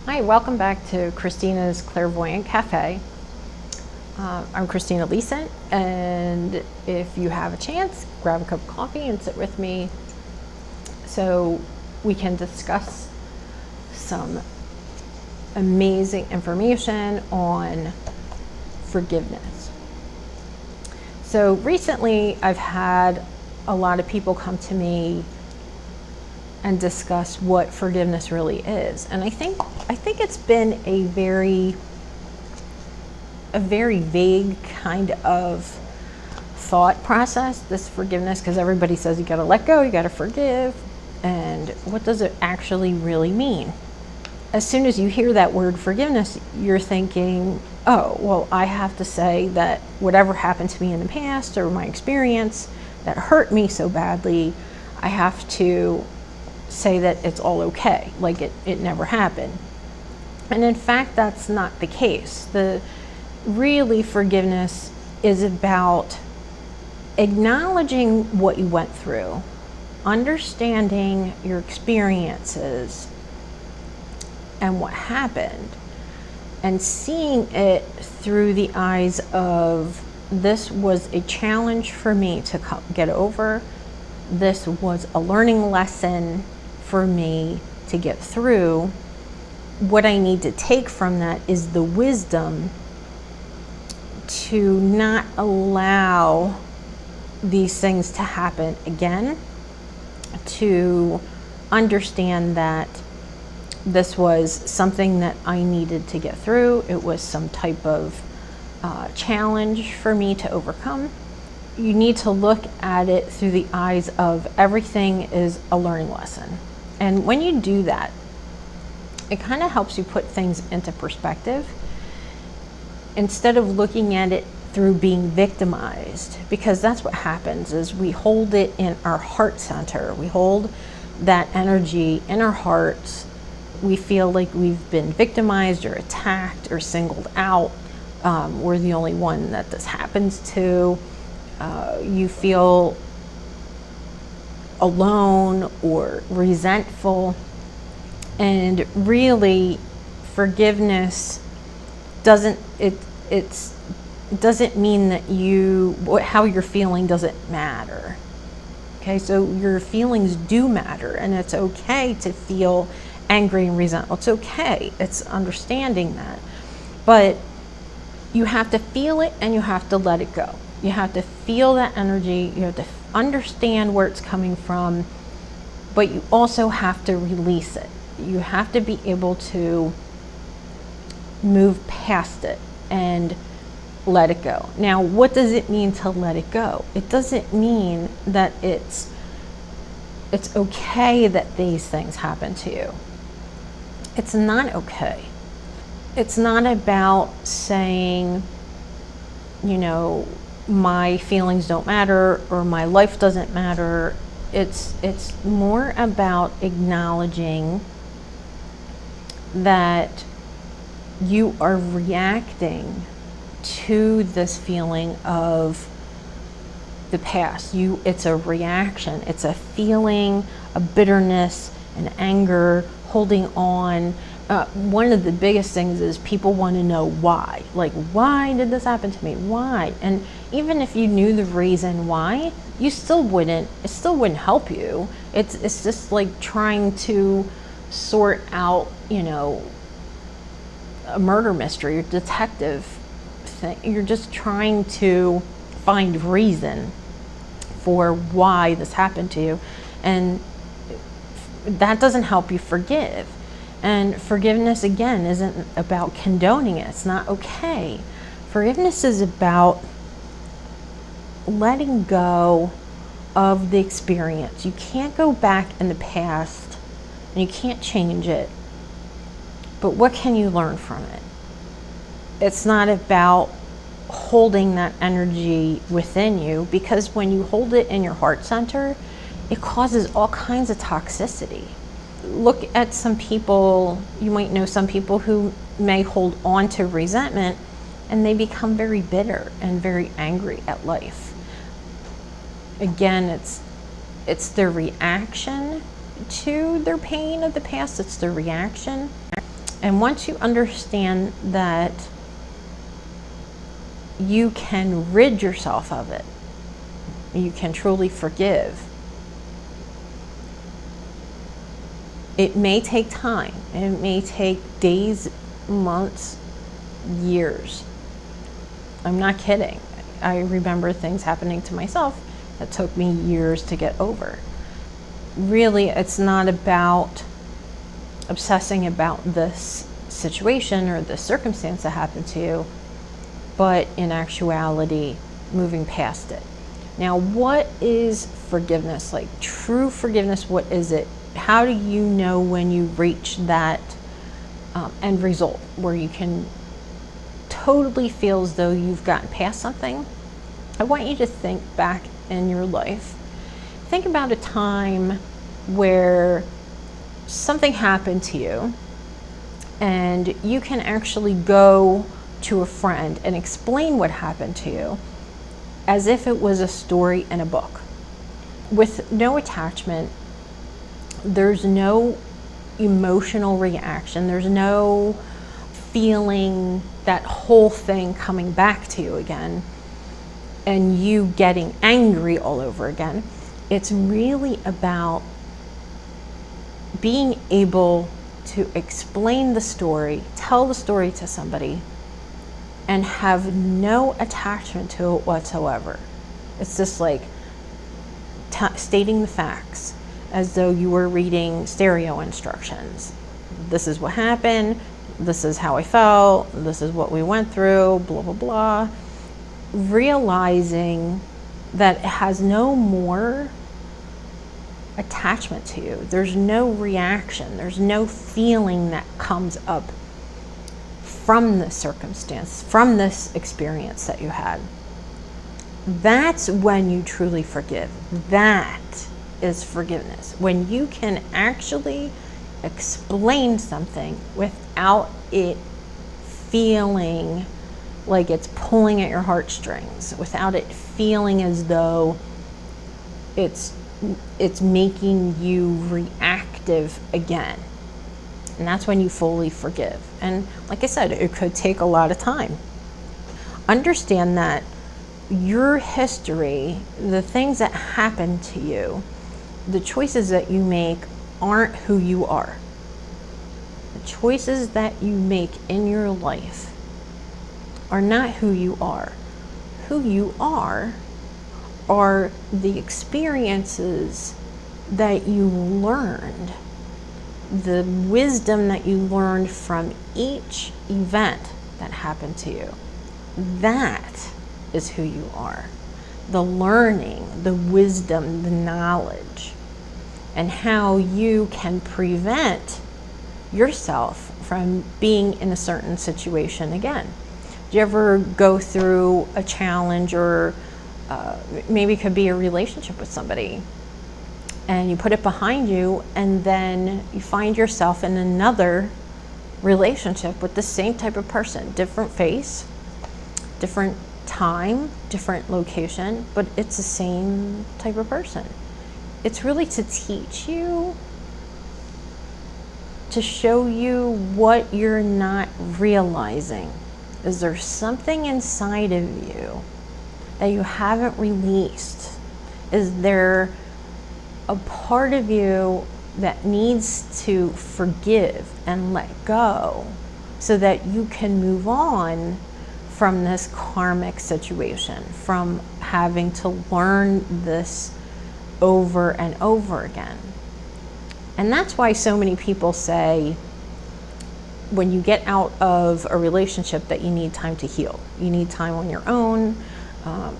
Hi, welcome back to Christina's Clairvoyant Cafe. I'm Cristina Leeson, and if you have a chance, grab a cup of coffee and sit with me so we can discuss some amazing information on forgiveness. So recently I've had a lot of people come to me and discuss what forgiveness really is. And I think it's been a very vague kind of thought process, this forgiveness, because everybody says you got to let go, you got to forgive. And what does it actually really mean? As soon as you hear that word forgiveness, you're thinking, oh, well, I have to say that whatever happened to me in the past or my experience that hurt me so badly, I have to say that it's all okay, like it never happened. And in fact, that's not the case. Really, forgiveness is about acknowledging what you went through, understanding your experiences and what happened, and seeing it through the eyes of, this was a challenge for me to get over. This was a learning lesson for me to get through. What I need to take from that is the wisdom to not allow these things to happen again, to understand that this was something that I needed to get through. It was some type of challenge for me to overcome. You need to look at it through the eyes of everything is a learning lesson. And when you do that, it kind of helps you put things into perspective instead of looking at it through being victimized, because that's what happens is we hold it in our heart center. We hold that energy in our hearts. We feel like we've been victimized or attacked or singled out. We're the only one that this happens to. You feel alone or resentful. And really, forgiveness doesn't mean that how you're feeling doesn't matter. Okay, so your feelings do matter, and it's okay to feel angry and resentful. It's okay. It's understanding that. But you have to feel it and you have to let it go. You have to feel that energy. You have to understand where it's coming from, but you also have to release it. You have to be able to move past it and let it go. Now, what does it mean to let it go? It doesn't mean that it's okay that these things happen to you. It's not okay. It's not about saying, my feelings don't matter or my life doesn't matter. It's more about acknowledging that you are reacting to this feeling of the past. It's a reaction. It's a feeling, a bitterness, an anger, holding on. One of the biggest things is people want to know why. Like, why did this happen to me? Why? And even if you knew the reason why, it still wouldn't help you. It's just like trying to sort out, a murder mystery or detective thing. You're just trying to find reason for why this happened to you, and that doesn't help you forgive. And forgiveness, again, isn't about condoning it. It's not okay. Forgiveness is about letting go of the experience. You can't go back in the past and you can't change it. But what can you learn from it? It's not about holding that energy within you, because when you hold it in your heart center, it causes all kinds of toxicity. Look at some people, you might know some people who may hold on to resentment and they become very bitter and very angry at life. Again, it's their reaction to their pain of the past. It's their reaction. And once you understand that you can rid yourself of it, you can truly forgive. It may take time. It may take days, months, years. I'm not kidding. I remember things happening to myself that took me years to get over. Really, it's not about obsessing about this situation or this circumstance that happened to you, but in actuality, moving past it. Now, what is forgiveness? Like true forgiveness, what is it? How do you know when you reach that end result where you can totally feel as though you've gotten past something? I want you to think back in your life. Think about a time where something happened to you and you can actually go to a friend and explain what happened to you as if it was a story in a book. With no attachment, there's no emotional reaction, there's no feeling that whole thing coming back to you again and you getting angry all over again. It's really about being able to explain the story, tell the story to somebody, and have no attachment to it whatsoever. It's just like stating the facts as though you were reading stereo instructions. This is what happened, this is how I felt, this is what we went through, blah, blah, blah. Realizing that it has no more attachment to you. There's no reaction, there's no feeling that comes up from this circumstance, from this experience that you had. That's when you truly forgive. That is forgiveness. When you can actually explain something without it feeling like it's pulling at your heartstrings, without it feeling as though it's making you reactive again. And that's when you fully forgive. And like I said, it could take a lot of time. Understand that your history, the things that happen to you, the choices that you make aren't who you are. The choices that you make in your life are not who you are. Who you are the experiences that you learned, the wisdom that you learned from each event that happened to you. That is who you are. The learning, the wisdom, the knowledge, and how you can prevent yourself from being in a certain situation again. Do you ever go through a challenge, or maybe it could be a relationship with somebody, and you put it behind you, and then you find yourself in another relationship with the same type of person, different face, different time, different location, but it's the same type of person. It's really to teach you, to show you what you're not realizing. Is there something inside of you that you haven't released? Is there a part of you that needs to forgive and let go so that you can move on from this karmic situation, from having to learn this over and over again? And that's why so many people say when you get out of a relationship that you need time to heal. You need time on your own.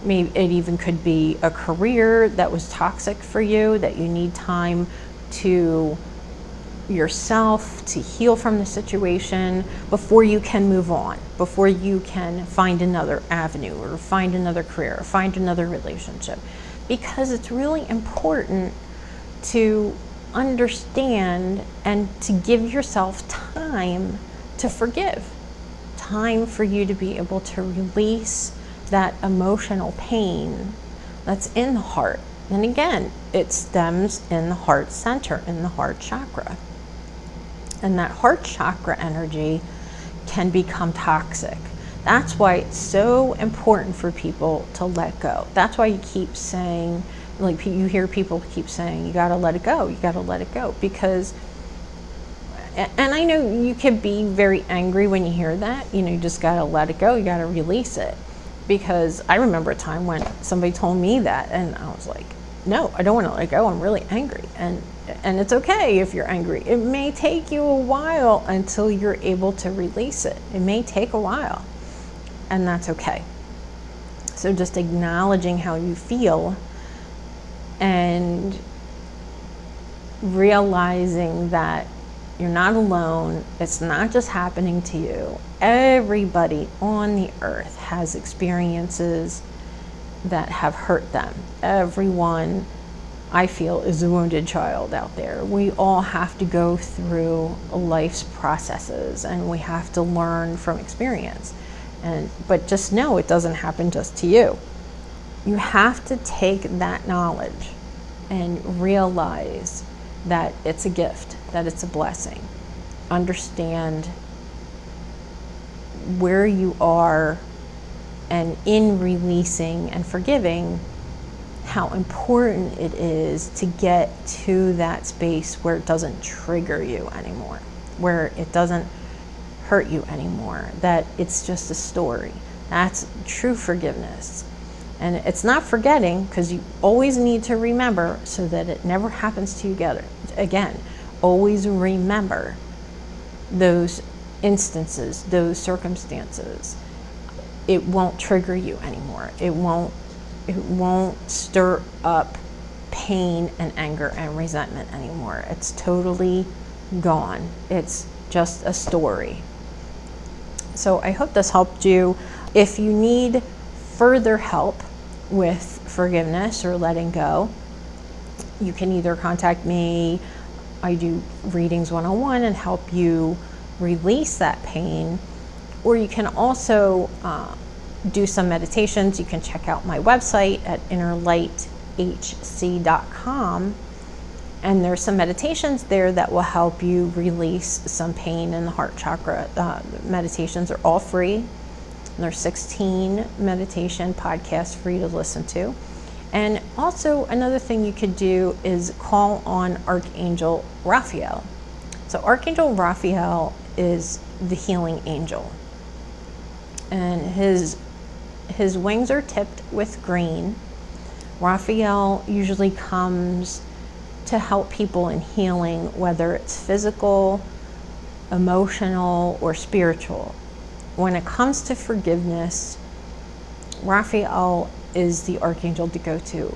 Maybe it even could be a career that was toxic for you, that you need time to yourself to heal from the situation before you can move on, before you can find another avenue or find another career or find another relationship. Because it's really important to understand and to give yourself time to forgive, time for you to be able to release that emotional pain that's in the heart. And again, it stems in the heart center, in the heart chakra. And that heart chakra energy can become toxic. That's why it's so important for people to let go. That's why you keep saying, like you hear people keep saying, you got to let it go, you got to let it go. Because, and I know you can be very angry when you hear that, you just got to let it go, you got to release it. Because I remember a time when somebody told me that, and I was like, no, I don't want to let it go, I'm really angry. And it's okay if you're angry. It may take you a while until you're able to release it. It may take a while, and that's okay. So just acknowledging how you feel and realizing that you're not alone. It's not just happening to you. Everybody on the earth has experiences that have hurt them. Everyone, I feel, is a wounded child out there. We all have to go through life's processes, and we have to learn from experience. But just know it doesn't happen just to you. You have to take that knowledge and realize that it's a gift, that it's a blessing. Understand where you are, and in releasing and forgiving, how important it is to get to that space where it doesn't trigger you anymore, where it doesn't hurt you anymore, that it's just a story. That's true forgiveness. And it's not forgetting, because you always need to remember so that it never happens to you again. Always remember those instances, those circumstances. It won't trigger you anymore. It won't stir up pain and anger and resentment anymore. It's totally gone. It's just a story. So I hope this helped you. If you need further help with forgiveness or letting go, you can either contact me. I do readings 101 and help you release that pain, or you can also do some meditations. You can check out my website at innerlighthc.com, and there's some meditations there that will help you release some pain in the heart chakra. Meditations are all free. There's 16 meditation podcasts for you to listen to. And also another thing you could do is call on Archangel Raphael. So Archangel Raphael is the healing angel, and his wings are tipped with green. Raphael usually comes to help people in healing, whether it's physical, emotional, or spiritual. When it comes to forgiveness, Raphael is the archangel to go to.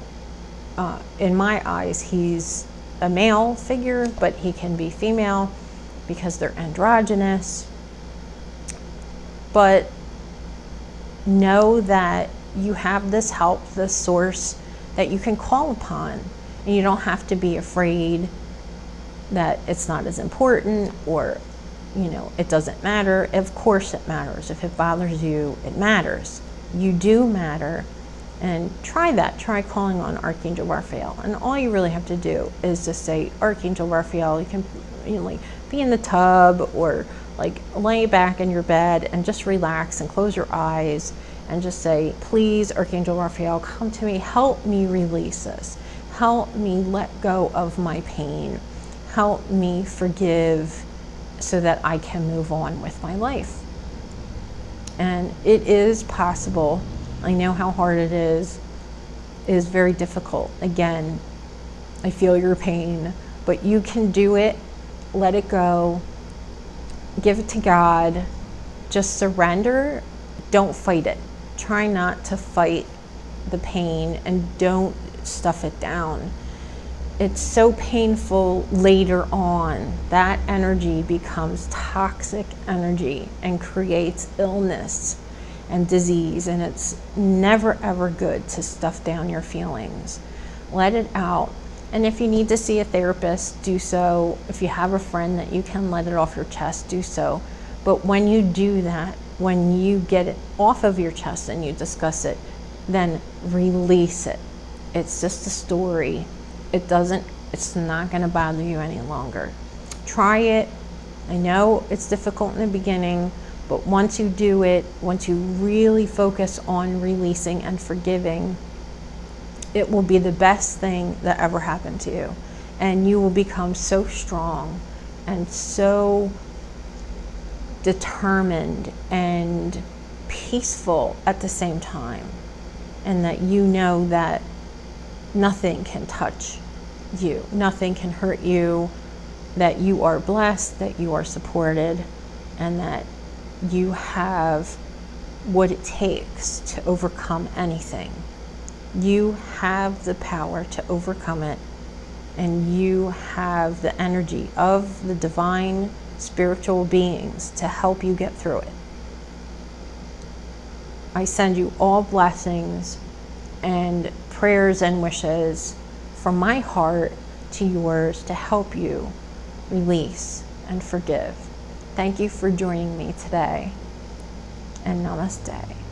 In my eyes, he's a male figure, but he can be female because they're androgynous. But know that you have this help, this source that you can call upon, and you don't have to be afraid that it's not as important, or it doesn't matter. Of course it matters. If it bothers you, it matters. You do matter. And try that. Try calling on Archangel Raphael. And all you really have to do is just say, Archangel Raphael. You can be in the tub, or lay back in your bed and just relax and close your eyes and just say, please, Archangel Raphael, come to me. Help me release this. Help me let go of my pain. Help me forgive so that I can move on with my life. And it is possible. I know how hard it is. It is very difficult. Again, I feel your pain, but you can do it. Let it go. Give it to God. Just surrender. Don't fight it. Try not to fight the pain, and don't stuff it down. It's so painful later on. That energy becomes toxic energy and creates illness and disease, and it's never ever good to stuff down your feelings. Let it out. And if you need to see a therapist, do so. If you have a friend that you can let it off your chest, do so. But when you do that, when you get it off of your chest and you discuss it, then release it. It's just a story. It's not going to bother you any longer. Try it. I know it's difficult in the beginning, but once you do it, once you really focus on releasing and forgiving, it will be the best thing that ever happened to you. And you will become so strong and so determined and peaceful at the same time. And that you know that nothing can touch you, nothing can hurt you, that you are blessed, that you are supported, and that you have what it takes to overcome anything. You have the power to overcome it, and you have the energy of the divine spiritual beings to help you get through it. I send you all blessings and prayers and wishes from my heart to yours to help you release and forgive. Thank you for joining me today, and namaste.